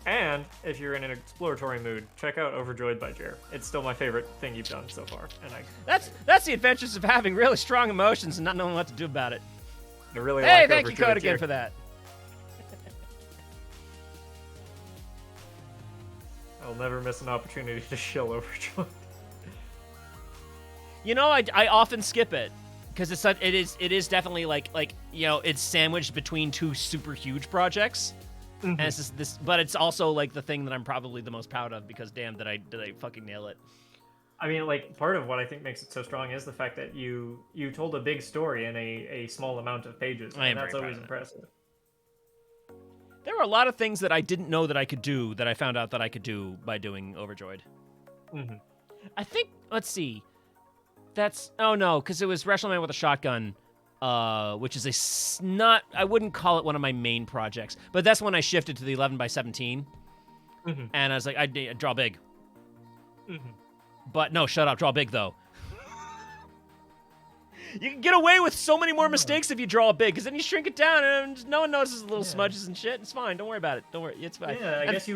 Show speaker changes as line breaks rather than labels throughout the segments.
And if you're in an exploratory mood, check out Overjoyed by Jer. It's still my favorite thing you've done so far, and
That's the adventures of having really strong emotions and not knowing what to do about it.
I really
Hey,
like
thank you,
Overjoyed
Code, again
Jer.
for that.
I'll never miss an opportunity to shill Overjoyed.
You know, I often skip it because it is definitely like it's sandwiched between two super huge projects. And it's just this, but it's also like the thing that I'm probably the most proud of because damn, did I fucking nail it.
I mean, like, part of what I think makes it so strong is the fact that you told a big story in a small amount of pages,
I am
and that's
very proud
always
of that.
impressive.
There were a lot of things that I didn't know that I could do that I found out that I could do by doing Overjoyed.
Mm-hmm.
I think, let's see. Oh no, because it was WrestleMan with a Shotgun, which is I wouldn't call it one of my main projects, but that's when I shifted to the 11x17.
Mm-hmm.
And I was like, I draw big.
Mm-hmm.
But no, shut up, draw big though. You can get away with so many more mistakes if you draw big, because then you shrink it down and no one notices the little smudges and shit. It's fine. Don't worry about it. Don't worry. It's fine.
Yeah, I guess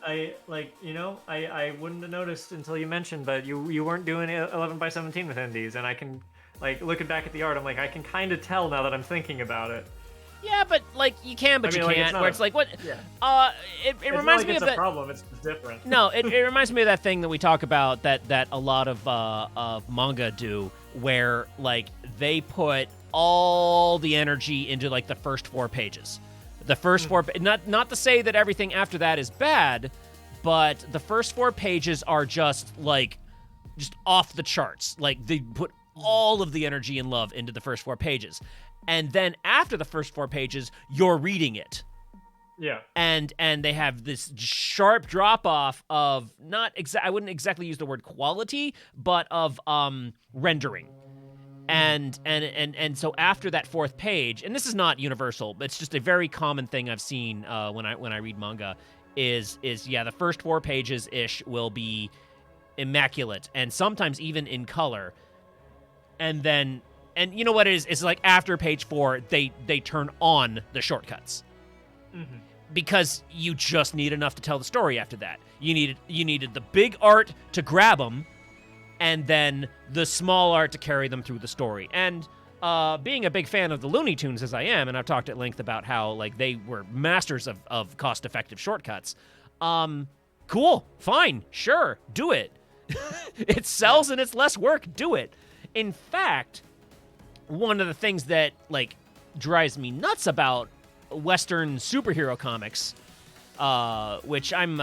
I wouldn't have noticed until you mentioned, but you weren't doing 11x17 with indies, and I can, like, looking back at the art, I'm like, I can kind of tell now that I'm thinking about it.
Yeah, but like you can, but
I mean,
you
like,
can't.
it's not
where
a-
it's like what?
Yeah.
It
It's
reminds
not like
me
it's
of
a
that.
problem. It's just different.
No, it reminds me of that thing that we talk about that a lot of manga do, where like they put all the energy into like the first 4 pages. The first 4, not to say that everything after that is bad, but the first 4 pages are just off the charts. Like they put all of the energy and love into the first 4 pages. And then after the first 4 pages, you're reading it.
Yeah.
And they have this sharp drop off of I wouldn't exactly use the word quality, but of rendering. And so after that 4th page, and this is not universal, but it's just a very common thing I've seen when I read manga, is the first 4 pages ish will be immaculate and sometimes even in color, and you know what it is? It's like after page 4, they turn on the shortcuts.
Mm-hmm.
Because you just need enough to tell the story after that. You needed the big art to grab them, and then the small art to carry them through the story. And being a big fan of the Looney Tunes as I am, and I've talked at length about how like they were masters of cost-effective shortcuts. Cool, fine, sure, do it. It sells and it's less work, do it. In fact, one of the things that like drives me nuts about Western superhero comics, which I'm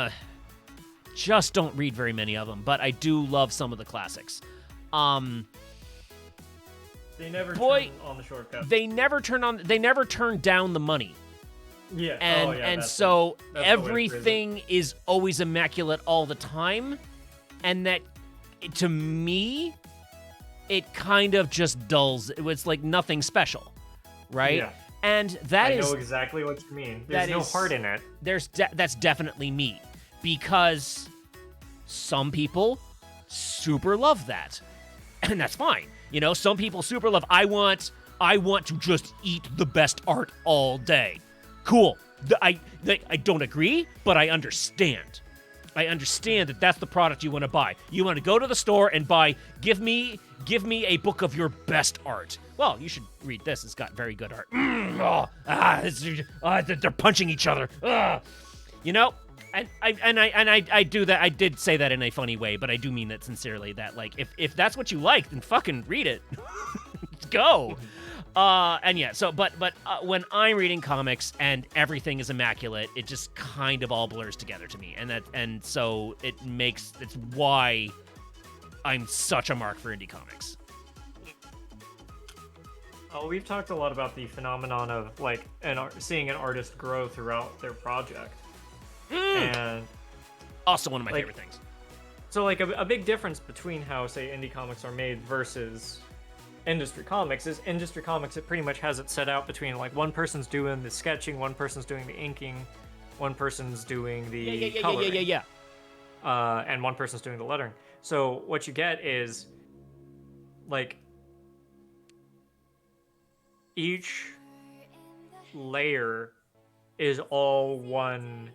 just don't read very many of them, but I do love some of the classics.
They never
Boy,
turn on the shortcut.
They never turn down the money.
Yeah.
And so everything is always immaculate all the time, and that to me it kind of just dulls. It's like nothing special, right?
Yeah.
And
I know exactly what you mean. There's no heart in it.
That's definitely me, because some people super love that, and that's fine. You know, some people super love. I want to just eat the best art all day. Cool. I don't agree, but I understand. I understand that that's the product you want to buy. You want to go to the store and buy. Give me a book of your best art. Well, you should read this. It's got very good art. They're punching each other. You know, and I do that. I did say that in a funny way, but I do mean that sincerely. That like, if that's what you like, then fucking read it. Go. And yeah. So, but when I'm reading comics and everything is immaculate, it just kind of all blurs together to me, and so it's why I'm such a mark for indie comics.
Oh, we've talked a lot about the phenomenon of like seeing an artist grow throughout their project, and
Also one of my favorite things.
So like a big difference between how say indie comics are made versus industry comics is industry comics, it pretty much has it set out between like one person's doing the sketching, one person's doing the inking, one person's doing the coloring. And one person's doing the lettering. So what you get is like each layer is all one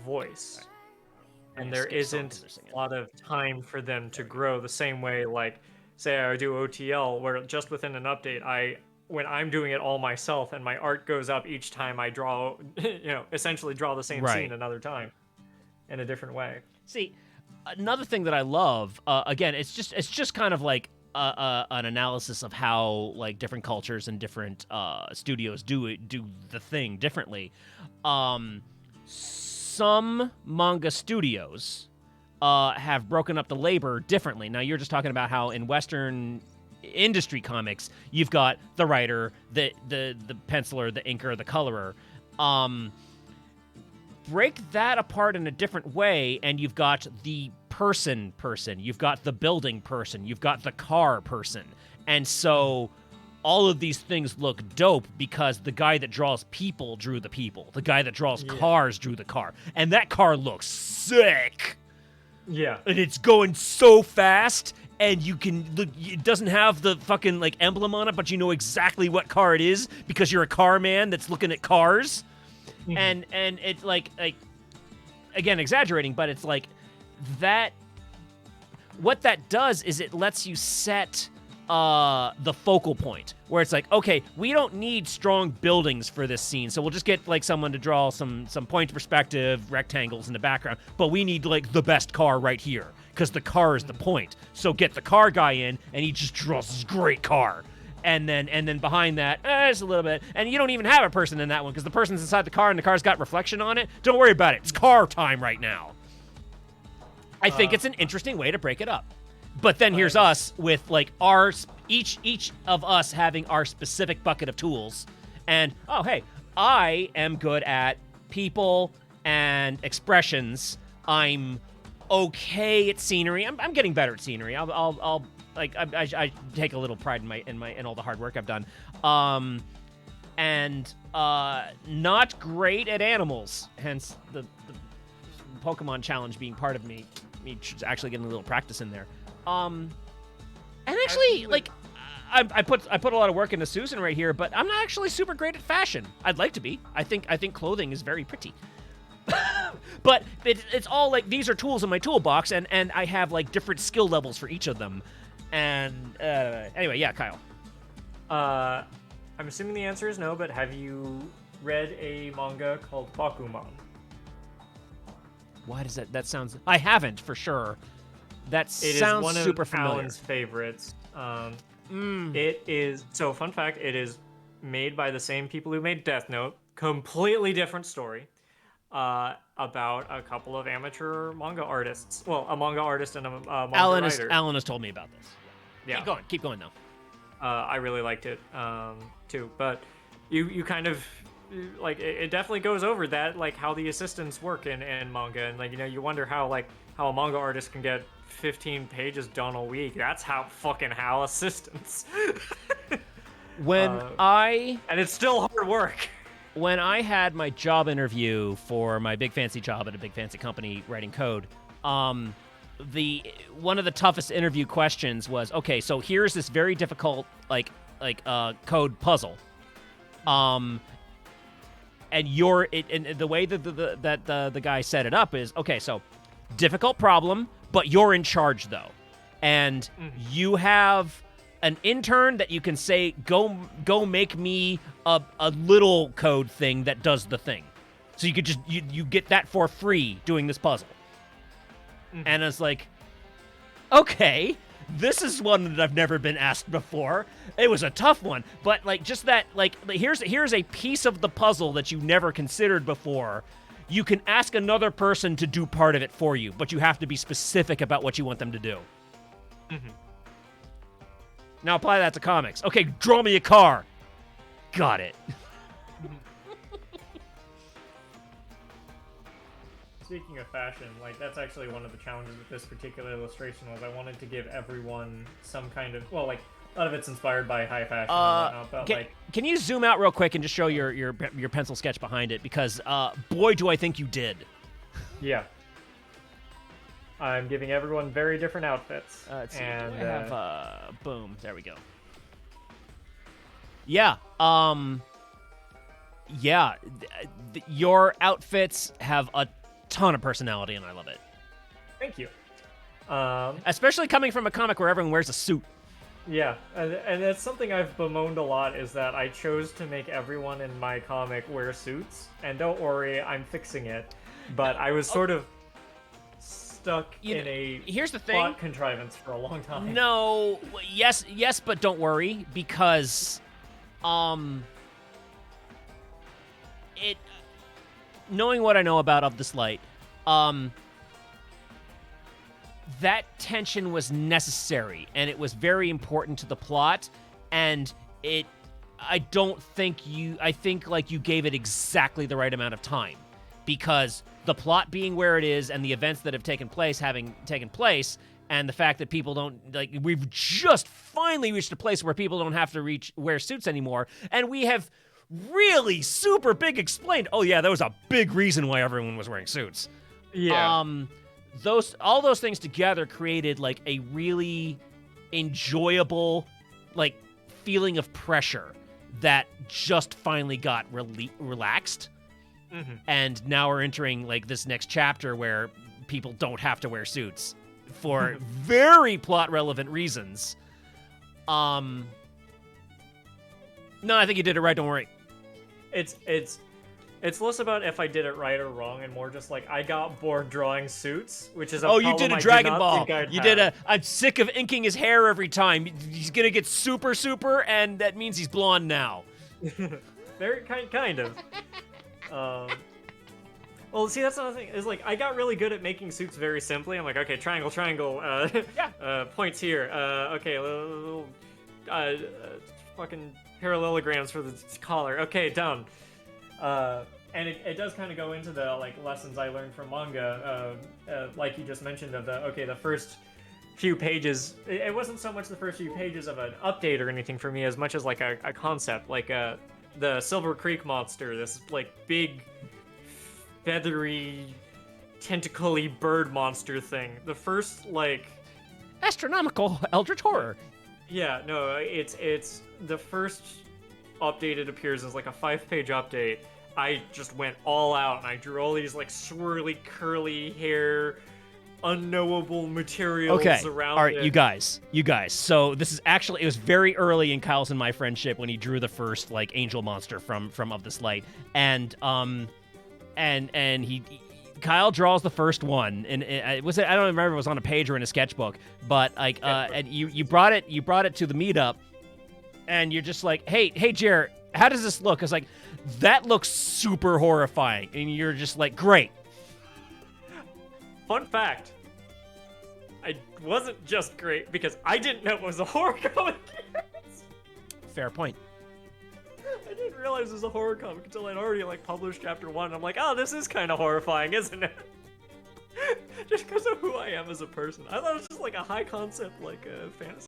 voice. And
Yeah,
there
skip songs
isn't
they're singing.
a lot of time for them to grow the same way, like, say I do OTL, where just within an update, when I'm doing it all myself and my art goes up each time I draw, essentially draw the same
Right.
scene another time in a different way.
See, another thing that I love, again, it's just kind of like an analysis of how like different cultures and different studios do the thing differently. Some manga studios have broken up the labor differently. Now you're just talking about how in Western industry comics you've got the writer, the penciler, the inker, the colorer. Break that apart in a different way, and you've got the person, you've got the building person, you've got the car person. And so all of these things look dope because the guy that draws people drew the people. The guy that draws cars drew the car. And that car looks sick.
Yeah.
And it's going so fast, and you can look, it doesn't have the fucking like emblem on it, but you know exactly what car it is because you're a car man that's looking at cars. And it's like again, exaggerating, but it's like that. What that does is it lets you set the focal point where it's like, okay, we don't need strong buildings for this scene, so we'll just get like someone to draw some point perspective rectangles in the background, but we need like the best car right here because the car is the point. So get the car guy in, and he just draws this great car. And then behind that, just a little bit. And you don't even have a person in that one because the person's inside the car and the car's got reflection on it. Don't worry about it. It's car time right now. I think it's an interesting way to break it up. But then here's us with like each of us having our specific bucket of tools. And, oh, hey, I am good at people and expressions. I'm okay at scenery. I'm getting better at scenery. I'll I take a little pride in all the hard work I've done, and not great at animals. Hence the Pokemon challenge being part of me actually getting a little practice in there. And actually, like I put a lot of work into Susan right here, but I'm not actually super great at fashion. I'd like to be. I think clothing is very pretty. But it's all like these are tools in my toolbox, and I have like different skill levels for each of them. And anyway, yeah, Kyle.
I'm assuming the answer is no, but have you read a manga called Bakuman?
Why does that sounds? I haven't for sure. That
It
sounds
is one
super
of
familiar.
Alan's favorites. It is, so fun fact, it is made by the same people who made Death Note. Completely different story. About a couple of amateur manga artists. Well, a manga artist and a manga writer.
Alan has told me about this.
Yeah.
Keep going though.
I really liked it too, but you kind of like it definitely goes over that, like how the assistants work in manga, and like you wonder how a manga artist can get 15 pages done a week. That's how assistants. And it's still hard work.
When I had my job interview for my big fancy job at a big fancy company writing code, one of the toughest interview questions was, okay, so here's this very difficult code puzzle, and the way that the guy set it up is, okay, so difficult problem, but you're in charge though, and you have an intern that you can say, go make me a little code thing that does the thing. So you could just, you get that for free doing this puzzle. And it's like, okay, this is one that I've never been asked before. It was a tough one, but like just that, like here's a piece of the puzzle that you never considered before. You can ask another person to do part of it for you, but you have to be specific about what you want them to do. Now apply that to comics. Okay, draw me a car. Got it.
Speaking of fashion, like that's actually one of the challenges with this particular illustration was I wanted to give everyone some kind of, well, like a lot of it's inspired by high fashion and whatnot, but
can you zoom out real quick and just show your pencil sketch behind it? Because boy, do I think you did.
Yeah. I'm giving everyone very different outfits.
Let's see.
And
Do I have boom. There we go. Yeah. Yeah. Your outfits have ton of personality, and I love it.
Thank you.
Especially coming from a comic where everyone wears a suit.
Yeah, and that's something I've bemoaned a lot, is that I chose to make everyone in my comic wear suits, and don't worry, I'm fixing it. But I was sort of stuck in a
here's the thing.
plot contrivance for a long time.
No, yes, but don't worry, because, knowing what I know about Of This Light, that tension was necessary, and it was very important to the plot, and I think, like, you gave it exactly the right amount of time, because the plot being where it is, and the events that have taken place having taken place, and the fact that people don't, like, we've just finally reached a place where people don't have to wear suits anymore, and we have really super big explained, oh yeah, that was a big reason why everyone was wearing suits.
Yeah.
All those things together created, like, a really enjoyable, like, feeling of pressure that just finally got relaxed.
Mm-hmm.
And now we're entering, like, this next chapter where people don't have to wear suits for very plot relevant reasons. No, I think you did it right, don't worry.
It's less about if I did it right or wrong, and more just like I got bored drawing suits, which is a
you
problem
did a
I
Dragon
not
Ball.
think I'd
You
have.
did I'm sick of inking his hair every time. He's gonna get super, and that means he's blonde now.
Very kind of. Well, see, that's another thing. Is like I got really good at making suits very simply. I'm like, okay, triangle, points here. Okay, fucking parallelograms for the collar. Okay, done. And it does kind of go into the like lessons I learned from manga, like you just mentioned of the first few pages. It wasn't so much the first few pages of an update or anything for me as much as like a concept, like the Silver Creek monster, this like big, feathery, tentacly bird monster thing. The first like
astronomical eldritch horror.
Yeah, no, it's the first update. It appears as like a 5-page update. I just went all out and I drew all these like swirly, curly hair, unknowable materials around
all right,
it.
you guys. So this is actually, it was very early in Kyle's and my friendship when he drew the first like angel monster from Of This Light, and Kyle draws the first one, and I don't remember if it was on a page or in a sketchbook, but like and you brought it to the meetup, and you're just like, hey Jared, how does this look? I was like, that looks super horrifying, and you're just like, great.
Fun fact, I wasn't just great because I didn't know it was a horror comic.
Fair point.
I didn't realize it was a horror comic until I'd already like published chapter 1. I'm like, oh, this is kind of horrifying, isn't it? Just because of who I am as a person. I thought it was just like a high concept like fantasy